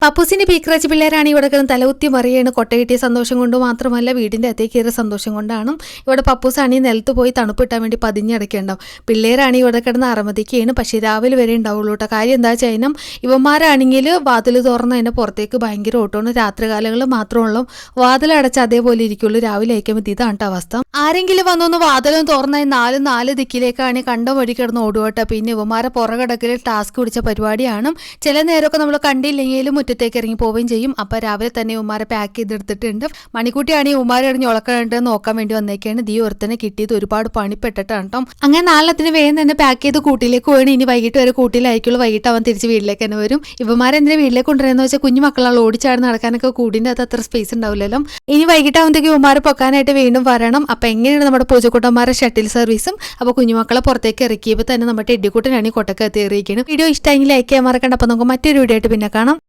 പപ്പൂസിന്റെ പീക്രാച്ച് പിള്ളേരാണ് ഇവിടെ കിടന്ന് തലകുത്തി മറിയാണ്. കൊട്ട കിട്ടിയ സന്തോഷം കൊണ്ട് മാത്രമല്ല, വീടിന്റെ അകത്തേക്ക് കയറിയ സന്തോഷം കൊണ്ടാണ്. ഇവിടെ പപ്പൂസാണ് ഈ നിലത്ത് പോയി തണുപ്പിട്ടാൻ വേണ്ടി പതിഞ്ഞടക്കുണ്ടാവും. പിള്ളേരാണ് ഇവിടെ കിടന്ന് അറമതിക്കാണ്. പക്ഷേ രാവിലെ വരെ ഉണ്ടാവുള്ളൂ കേട്ടോ. കാര്യം എന്താ വെച്ചാൽ ഇവന്മാരാണെങ്കിൽ വാതിൽ തുറന്ന് അതിൻ്റെ പുറത്തേക്ക് ഭയങ്കര ഓട്ടമാണ്. രാത്രികാലങ്ങളിൽ മാത്രമുള്ളൂ വാതിലടച്ച് അതേപോലെ ഇരിക്കുള്ളൂ. രാവിലെ അയക്കുമ്പോൾ ഇതാണ് കേട്ടോ അവസ്ഥ. ആരെങ്കിലും വന്നൊന്ന് വാതിലും തുറന്നായി നാല് ദിക്കിലേക്കാണ് കണ്ട വഴി കിടന്ന് ഓടുവട്ടെ. പിന്നെ ഇവന്മാരെ പുറകിടക്കിൽ ടാസ്ക് പിടിച്ച പരിപാടിയാണ്. ചില നേരമൊക്കെ നമ്മൾ കണ്ടില്ലെങ്കിലും മുറ്റത്തേക്ക് ഇറങ്ങി പോവുകയും ചെയ്യും. അപ്പോൾ രാവിലെ തന്നെ ഉമ്മാരെ പാക്ക് ചെയ്തെടുത്തിട്ടുണ്ട്. മണിക്കുട്ടിയാണ് ഈ ഉമ്മാരെ ഇറങ്ങി ഉളക്കണ്ട് നോക്കാൻ വേണ്ടി വന്നേക്കാണ്. ദീ ഒരുത്തനെ കിട്ടിയത് ഒരുപാട് പണിപ്പെട്ടിട്ടാണ് കേട്ടോ. അങ്ങനെ നാളത്തിന് വേഗം തന്നെ പാക്ക് ചെയ്ത് കൂട്ടിലേക്ക് പോയി. ഇനി വൈകിട്ട് വരെ കൂട്ടിലായിരിക്കുള്ളൂ. വൈകിട്ട് അവൻ തിരിച്ച് വീട്ടിലേക്ക് തന്നെ വരും. ഇവന്മാരെന്തിനാ വീട്ടിലേക്ക് കൊണ്ടുവരുന്നത് വെച്ചാൽ കുഞ്ഞു മക്കളാണ് ഓടിച്ചാടി നടക്കാനൊക്കെ കൂടിൻ്റെ അത് അത്ര സ്പേസ് ഉണ്ടാവില്ലല്ലോ. ഇനി വൈകിട്ടാവുമ്പോഴത്തേക്ക് ഉമ്മാരെ പൊക്കാനായിട്ട് വീണ്ടും വരണം. അപ്പം എങ്ങനെയാണ് നമ്മുടെ പൂജക്കുട്ടന്മാരുടെ ഷട്ടിൽ സർവീസും. അപ്പോൾ കുഞ്ഞുമക്കളെ പുറത്തേക്ക് ഇറക്കിയപ്പോൾ തന്നെ നമ്മുടെ ടെഡിക്കുട്ടനാണ് ഈ കൊട്ടക്ക് എത്തിയിരിക്കുന്നത്. വീഡിയോ ഇഷ്ടമെങ്കിൽ ലൈക്ക് ചെയ്യാൻ മറക്കണ്ട. അപ്പോൾ നമുക്ക് മറ്റൊരു വീഡിയോ ആയിട്ട് പിന്നെ കാണാം.